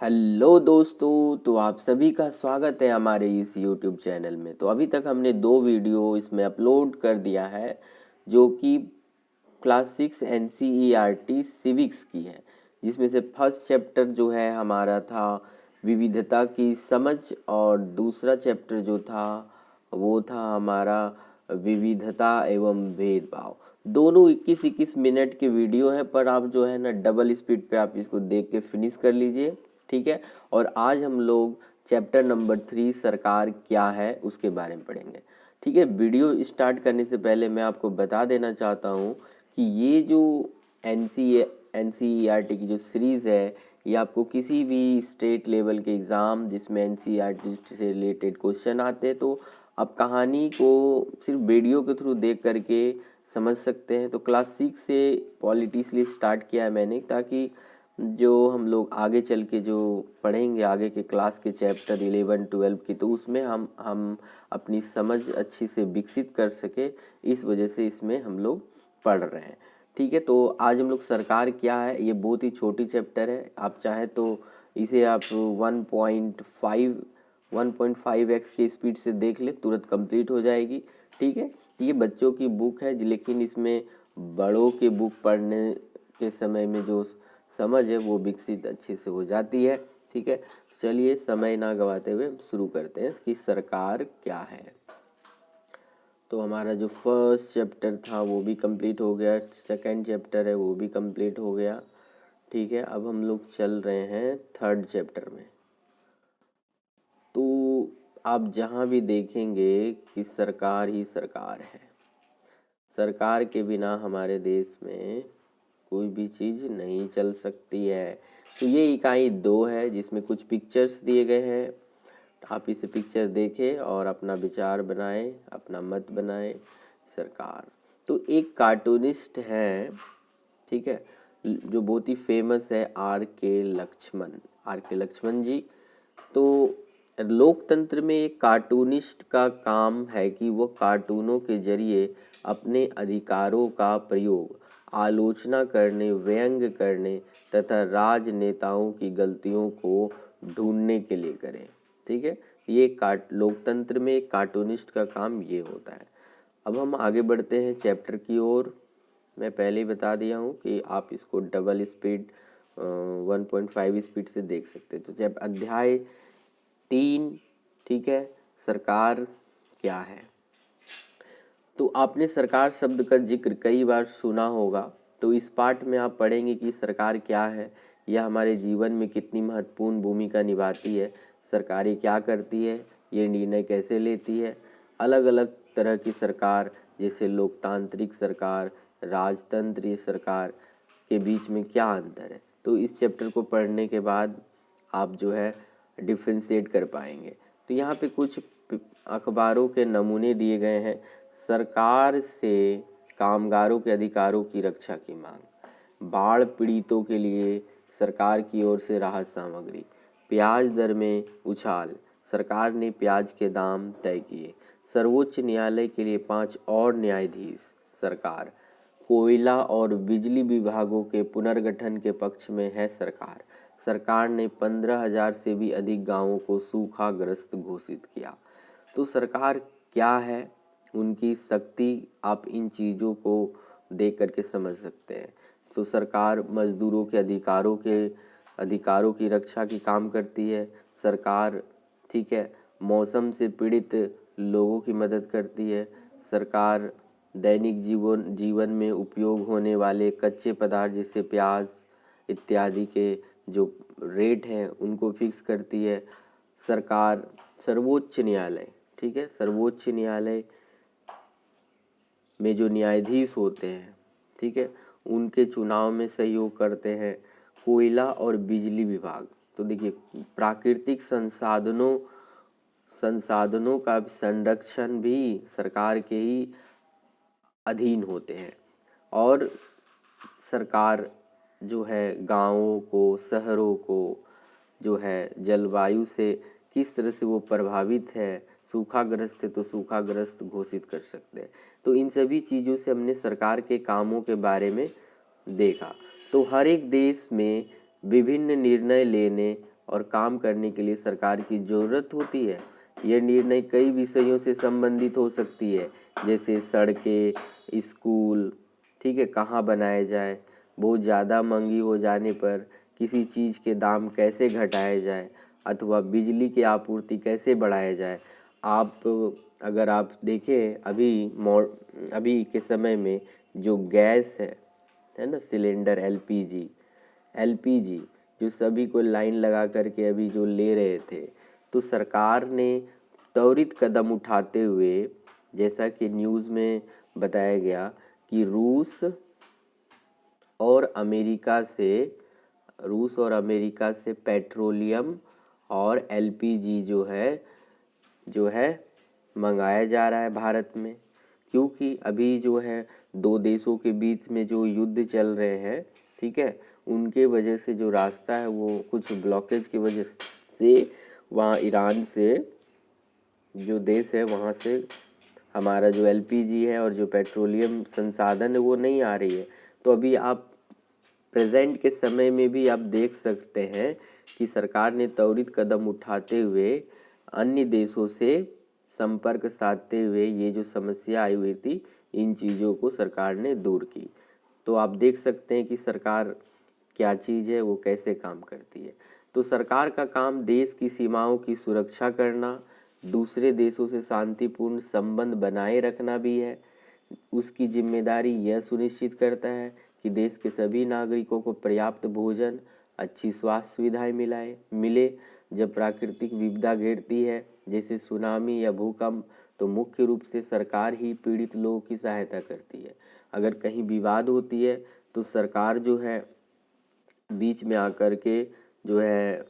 Hello दोस्तों, तो आप सभी का स्वागत है हमारे इस YouTube चैनल में। तो अभी तक हमने 2 वीडियो इसमें अपलोड कर दिया है जो कि क्लास 6 NCERT सिविक्स की है, जिसमें से फर्स्ट चैप्टर जो है हमारा था विविधता की समझ और दूसरा चैप्टर जो था वो था हमारा विविधता एवं भेदभाव। दोनों 21-21 मिनट के वीडियो हैं, पर आप जो है ना डबल स्पीड पे आप इसको देख के फिनिश कर लीजिए, ठीक है। और आज हम लोग चैप्टर नंबर 3 सरकार क्या है उसके बारे में पढ़ेंगे, ठीक है। वीडियो स्टार्ट करने से पहले मैं आपको बता देना चाहता हूँ कि ये जो NCERT की जो सीरीज़ है ये आपको किसी भी स्टेट लेवल के एग्ज़ाम जिसमें NCERT से रिलेटेड क्वेश्चन आते हैं तो आप कहानी को सिर्फ वीडियो के थ्रू देख करके समझ सकते हैं। तो क्लास 6 से पॉलिटी इसलिए स्टार्ट किया है मैंने ताकि जो हम लोग आगे चल के जो पढ़ेंगे आगे के क्लास के चैप्टर 11-12 की, तो उसमें हम अपनी समझ अच्छी से विकसित कर सके, इस वजह से इसमें हम लोग पढ़ रहे हैं, ठीक है। तो आज हम लोग सरकार क्या है, ये बहुत ही छोटी चैप्टर है। आप चाहे तो इसे आप 1.5x की स्पीड से देख ले, तुरंत कंप्लीट हो जाएगी, ठीक है। ये बच्चों की बुक है, लेकिन इसमें बड़ों के बुक पढ़ने के समय में जो समझ है वो विकसित अच्छे से हो जाती है, ठीक है। चलिए समय ना गवाते हुए शुरू करते हैं कि सरकार क्या है। तो हमारा जो फर्स्ट चैप्टर था वो भी कंप्लीट हो गया, सेकंड चैप्टर है वो भी कंप्लीट हो गया, ठीक है। अब हम लोग चल रहे हैं थर्ड चैप्टर में। तो आप जहाँ भी देखेंगे कि सरकार ही सरकार है, सरकार के बिना हमारे देश में कोई भी चीज़ नहीं चल सकती है। तो ये इकाई 2 है जिसमें कुछ पिक्चर्स दिए गए हैं, आप इसे पिक्चर देखें और अपना विचार बनाएं, अपना मत बनाएं। सरकार तो एक कार्टूनिस्ट है, ठीक है, जो बहुत ही फेमस है, आर के लक्ष्मण जी। तो लोकतंत्र में एक कार्टूनिस्ट का काम है कि वो कार्टूनों के जरिए अपने अधिकारों का प्रयोग आलोचना करने, व्यंग करने तथा राजनेताओं की गलतियों को ढूंढने के लिए करें, ठीक है। ये लोकतंत्र में एक कार्टूनिस्ट का काम ये होता है। अब हम आगे बढ़ते हैं चैप्टर की ओर। मैं पहले ही बता दिया हूँ कि आप इसको डबल स्पीड 1.5 स्पीड से देख सकते हैं। तो जब अध्याय 3, ठीक है, सरकार क्या है। तो आपने सरकार शब्द का जिक्र कई बार सुना होगा। तो इस पाठ में आप पढ़ेंगे कि सरकार क्या है, यह हमारे जीवन में कितनी महत्वपूर्ण भूमिका निभाती है, सरकारें क्या करती है, ये निर्णय कैसे लेती है, अलग अलग तरह की सरकार जैसे लोकतांत्रिक सरकार, राजतंत्रीय सरकार के बीच में क्या अंतर है। तो इस चैप्टर को पढ़ने के बाद आप जो है डिफ्रेंशिएट कर पाएंगे। तो यहाँ पे कुछ अखबारों के नमूने दिए गए हैं। सरकार से कामगारों के अधिकारों की रक्षा की मांग, बाढ़ पीड़ितों के लिए सरकार की ओर से राहत सामग्री, प्याज दर में उछाल, सरकार ने प्याज के दाम तय किए, सर्वोच्च न्यायालय के लिए 5 और न्यायाधीश, सरकार कोयला और बिजली विभागों के पुनर्गठन के पक्ष में है सरकार, सरकार ने 15,000 से भी अधिक गांवों को सूखाग्रस्त घोषित किया। तो सरकार क्या है, उनकी शक्ति आप इन चीज़ों को देख करके समझ सकते हैं। तो सरकार मजदूरों के अधिकारों की रक्षा की काम करती है सरकार, ठीक है, मौसम से पीड़ित लोगों की मदद करती है सरकार, दैनिक जीवन में उपयोग होने वाले कच्चे पदार्थ जैसे प्याज इत्यादि के जो रेट हैं उनको फिक्स करती है सरकार, सर्वोच्च न्यायालय, ठीक है, सर्वोच्च न्यायालय में जो न्यायाधीश होते हैं, ठीक है, उनके चुनाव में सहयोग करते हैं कोयला और बिजली विभाग। तो देखिए प्राकृतिक संसाधनों का संरक्षण भी सरकार के ही अधीन होते हैं। और सरकार जो है गांवों को, शहरों को जो है जलवायु से किस तरह से वो प्रभावित है, सूखाग्रस्त है तो सूखाग्रस्त घोषित कर सकते हैं। तो इन सभी चीज़ों से हमने सरकार के कामों के बारे में देखा। तो हर एक देश में विभिन्न निर्णय लेने और काम करने के लिए सरकार की ज़रूरत होती है। यह निर्णय कई विषयों से संबंधित हो सकती है, जैसे सड़कें, स्कूल, ठीक है, कहाँ बनाया जाए, बहुत ज़्यादा महंगी हो जाने पर किसी चीज़ के दाम कैसे घटाया जाए, अथवा बिजली की आपूर्ति कैसे बढ़ाया जाए। अगर आप देखें अभी के समय में जो गैस है ना, सिलेंडर, एलपीजी जो सभी को लाइन लगा करके अभी जो ले रहे थे, तो सरकार ने त्वरित कदम उठाते हुए, जैसा कि न्यूज़ में बताया गया कि रूस और अमेरिका से पेट्रोलियम और एलपीजी जो है मंगाया जा रहा है भारत में। क्योंकि अभी जो है दो देशों के बीच में जो युद्ध चल रहे हैं, ठीक है, उनके वजह से जो रास्ता है वो कुछ ब्लॉकेज की वजह से वहाँ ईरान से जो देश है वहाँ से हमारा जो एलपीजी है और जो पेट्रोलियम संसाधन है वो नहीं आ रही है। तो अभी आप प्रेजेंट के समय में भी आप देख सकते हैं कि सरकार ने त्वरित कदम उठाते हुए अन्य देशों से संपर्क साधते हुए ये जो समस्या आई हुई थी, इन चीज़ों को सरकार ने दूर की। तो आप देख सकते हैं कि सरकार क्या चीज़ है, वो कैसे काम करती है। तो सरकार का काम देश की सीमाओं की सुरक्षा करना, दूसरे देशों से शांतिपूर्ण संबंध बनाए रखना भी है। उसकी जिम्मेदारी यह सुनिश्चित करता है कि देश के सभी नागरिकों को पर्याप्त भोजन, अच्छी स्वास्थ्य सुविधाएं मिले। जब प्राकृतिक विपदा घेरती है, जैसे सुनामी या भूकंप, तो मुख्य रूप से सरकार ही पीड़ित लोगों की सहायता करती है। अगर कहीं विवाद होती है तो सरकार जो है बीच में आकर के जो है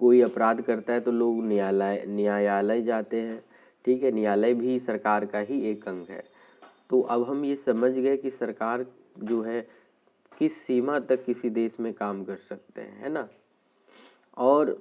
कोई अपराध करता है तो लोग न्यायालय जाते हैं, ठीक है, न्यायालय भी सरकार का ही एक अंग है। तो अब हम ये समझ गए कि सरकार जो है किस सीमा तक किसी देश में काम कर सकते हैं, है ना। और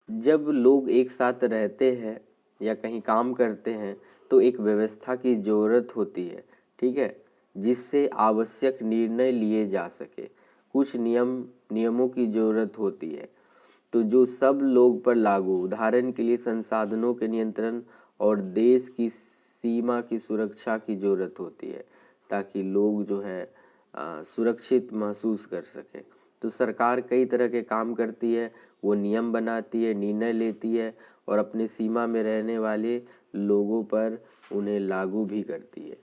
जब लोग एक साथ रहते हैं या कहीं काम करते हैं तो एक व्यवस्था की ज़रूरत होती है, ठीक है, जिससे आवश्यक निर्णय लिए जा सके। कुछ नियमों की ज़रूरत होती है तो जो सब लोग पर लागू, उदाहरण के लिए संसाधनों के नियंत्रण और देश की सीमा की सुरक्षा की ज़रूरत होती है, ताकि लोग जो है सुरक्षित महसूस कर सके। तो सरकार कई तरह के काम करती है, वो नियम बनाती है, निर्णय लेती है और अपने सीमा में रहने वाले लोगों पर उन्हें लागू भी करती है।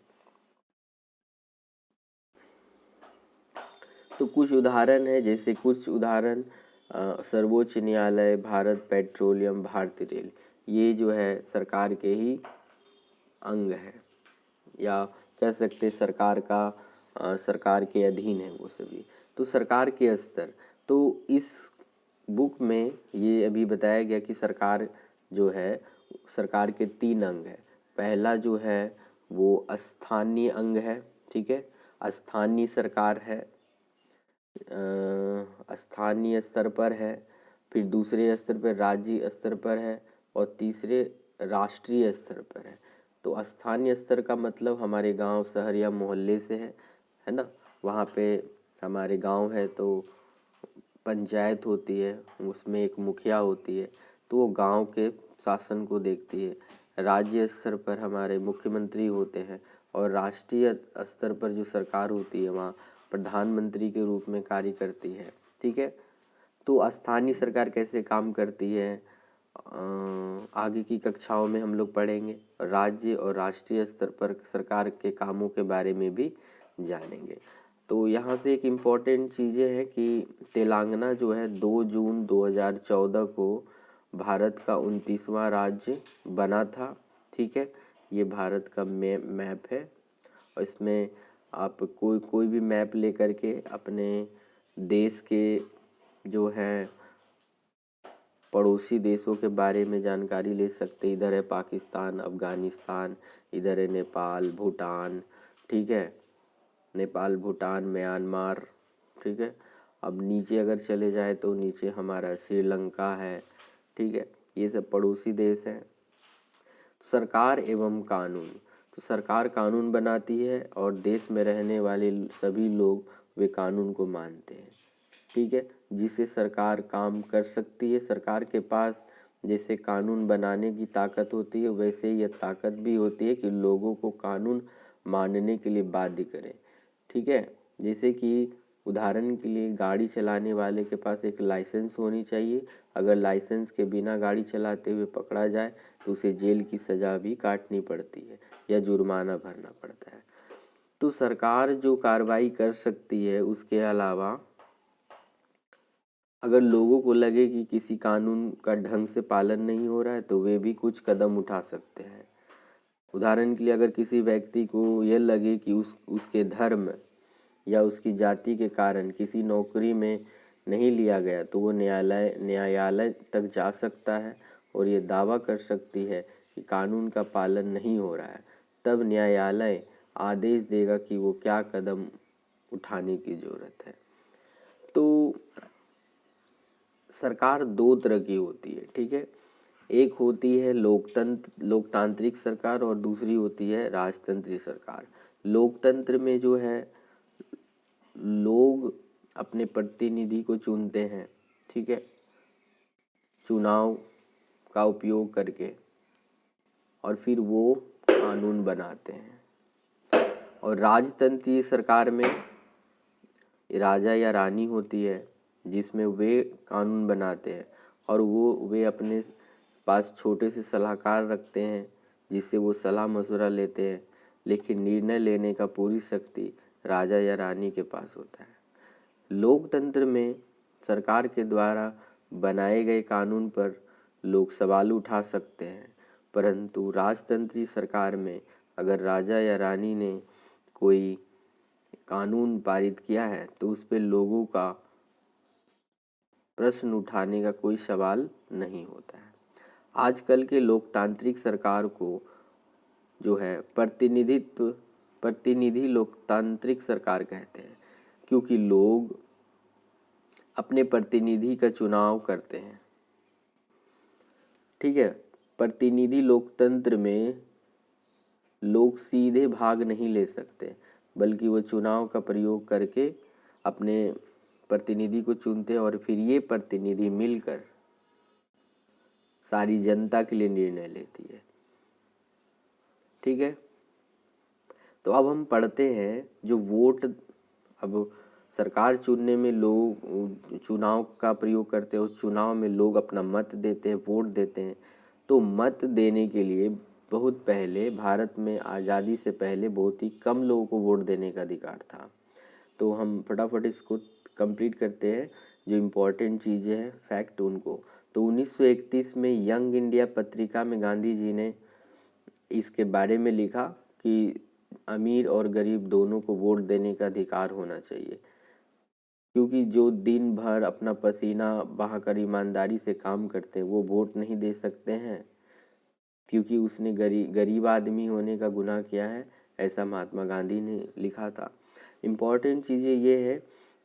तो कुछ उदाहरण है, जैसे कुछ उदाहरण सर्वोच्च न्यायालय, भारत पेट्रोलियम, भारतीय रेल, ये जो है सरकार के ही अंग है, या कह सकते सरकार के अधीन है वो सभी। तो सरकार के स्तर, तो इस बुक में ये अभी बताया गया कि सरकार जो है, सरकार के 3 अंग है। पहला जो है वो स्थानीय अंग है, ठीक है, स्थानीय सरकार है, स्थानीय स्तर पर है, फिर दूसरे स्तर पर राज्य स्तर पर है और तीसरे राष्ट्रीय स्तर पर है। तो स्थानीय स्तर का मतलब हमारे गांव, शहर या मोहल्ले से है ना। वहाँ पे हमारे गांव है तो पंचायत होती है, उसमें एक मुखिया होती है, तो वो गांव के शासन को देखती है। राज्य स्तर पर हमारे मुख्यमंत्री होते हैं और राष्ट्रीय स्तर पर जो सरकार होती है वहाँ प्रधानमंत्री के रूप में कार्य करती है, ठीक है। तो स्थानीय सरकार कैसे काम करती है आगे की कक्षाओं में हम लोग पढ़ेंगे। राज्य और राष्ट्रीय स्तर पर सरकार के कामों के बारे में भी जानेंगे। तो यहाँ से एक इम्पॉर्टेंट चीज़ें हैं कि तेलंगाना जो है 2 जून 2014 को भारत का 29वां राज्य बना था, ठीक है। ये भारत का मैप है और इसमें आप कोई भी मैप लेकर के अपने देश के जो है पड़ोसी देशों के बारे में जानकारी ले सकते। इधर है पाकिस्तान, अफगानिस्तान, इधर है नेपाल, भूटान, ठीक है, नेपाल, भूटान, म्यांमार, ठीक है। अब नीचे अगर चले जाए तो नीचे हमारा श्रीलंका है, ठीक है, ये सब पड़ोसी देश हैं। सरकार एवं कानून, तो सरकार कानून बनाती है और देश में रहने वाले सभी लोग वे कानून को मानते हैं। ठीक है, जिससे सरकार काम कर सकती है। सरकार के पास जैसे कानून बनाने की ताकत होती है, वैसे यह ताकत भी होती है कि लोगों को कानून मानने के लिए बाध्य करे। ठीक है, जैसे कि उदाहरण के लिए गाड़ी चलाने वाले के पास एक लाइसेंस होनी चाहिए। अगर लाइसेंस के बिना गाड़ी चलाते हुए पकड़ा जाए तो उसे जेल की सज़ा भी काटनी पड़ती है या जुर्माना भरना पड़ता है। तो सरकार जो कार्रवाई कर सकती है, उसके अलावा अगर लोगों को लगे कि किसी कानून का ढंग से पालन नहीं हो रहा है तो वे भी कुछ कदम उठा सकते हैं। उदाहरण के लिए अगर किसी व्यक्ति को यह लगे कि उसके धर्म या उसकी जाति के कारण किसी नौकरी में नहीं लिया गया तो वो न्यायालय तक जा सकता है और ये दावा कर सकती है कि कानून का पालन नहीं हो रहा है। तब न्यायालय आदेश देगा कि वो क्या कदम उठाने की ज़रूरत है। तो सरकार दो तरह की होती है। ठीक है, एक होती है लोकतांत्रिक सरकार और दूसरी होती है राजतंत्रीय सरकार। लोकतंत्र में जो है लोग अपने प्रतिनिधि को चुनते हैं। ठीक है, चुनाव का उपयोग करके, और फिर वो कानून बनाते हैं। और राजतंत्रीय सरकार में राजा या रानी होती है जिसमें वे कानून बनाते हैं और वे अपने पास छोटे से सलाहकार रखते हैं जिससे वो सलाह मशवरा लेते हैं, लेकिन निर्णय लेने का पूरी शक्ति राजा या रानी के पास होता है। लोकतंत्र में सरकार के द्वारा बनाए गए कानून पर लोग सवाल उठा सकते हैं, परंतु राजतंत्रीय सरकार में अगर राजा या रानी ने कोई कानून पारित किया है तो उस पर लोगों का प्रश्न उठाने का कोई सवाल नहीं होता है। आजकल के लोकतांत्रिक सरकार को जो है प्रतिनिधि लोकतांत्रिक सरकार कहते हैं, क्योंकि लोग अपने प्रतिनिधि का चुनाव करते हैं। ठीक है, प्रतिनिधि लोकतंत्र में लोग सीधे भाग नहीं ले सकते, बल्कि वो चुनाव का प्रयोग करके अपने प्रतिनिधि को चुनते हैं और फिर ये प्रतिनिधि मिलकर सारी जनता के लिए निर्णय लेती है। ठीक है, तो अब हम पढ़ते हैं जो वोट। अब सरकार चुनने में लोग चुनाव का प्रयोग करते हैं, उस चुनाव में लोग अपना मत देते हैं, वोट देते हैं। तो मत देने के लिए बहुत पहले भारत में आज़ादी से पहले बहुत ही कम लोगों को वोट देने का अधिकार था। तो हम फटाफट इसको कंप्लीट करते हैं, जो इम्पोर्टेंट चीज़ें हैं फैक्ट उनको। तो 1931 में यंग इंडिया पत्रिका में गांधी जी ने इसके बारे में लिखा कि अमीर और गरीब दोनों को वोट देने का अधिकार होना चाहिए, क्योंकि जो दिन भर अपना पसीना बहाकर ईमानदारी से काम करते हैं वो वोट नहीं दे सकते हैं, क्योंकि उसने गरीब आदमी होने का गुनाह किया है, ऐसा महात्मा गांधी ने लिखा था। इम्पॉर्टेंट चीज़ें ये है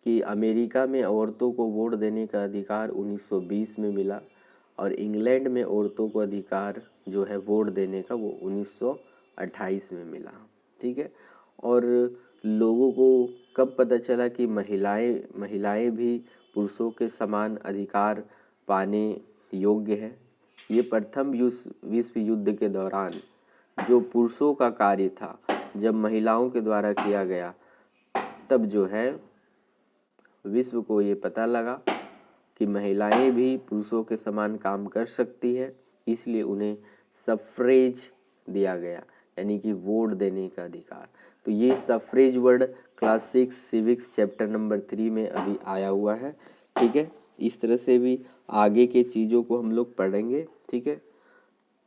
कि अमेरिका में औरतों को वोट देने का अधिकार 1920 में मिला और इंग्लैंड में औरतों को अधिकार जो है वोट देने का वो 1928 में मिला। ठीक है, और लोगों को कब पता चला कि महिलाएं भी पुरुषों के समान अधिकार पाने योग्य है? ये प्रथम विश्व युद्ध के दौरान जो पुरुषों का कार्य था, जब महिलाओं के द्वारा किया गया, तब जो है विश्व को ये पता लगा कि महिलाएं भी पुरुषों के समान काम कर सकती है, इसलिए उन्हें सफ्रेज दिया गया, यानी कि वोट देने का अधिकार। तो ये suffrage word class 6 civics chapter number 3 में अभी आया हुआ है। ठीक है, इस तरह से भी आगे के चीज़ों को हम लोग पढ़ेंगे। ठीक है,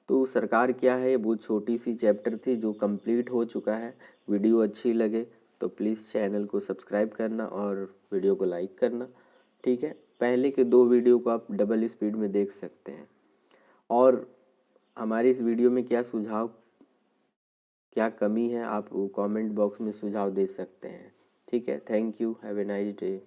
तो सरकार क्या है, वो छोटी सी चैप्टर थी जो कंप्लीट हो चुका है। वीडियो अच्छी लगे तो प्लीज़ चैनल को सब्सक्राइब करना और वीडियो को लाइक करना। ठीक है, पहले के 2 वीडियो को आप डबल स्पीड में देख सकते हैं। और हमारी इस वीडियो में क्या सुझाव, क्या कमी है, आप कमेंट बॉक्स में सुझाव दे सकते हैं। ठीक है, thank you, have a nice day.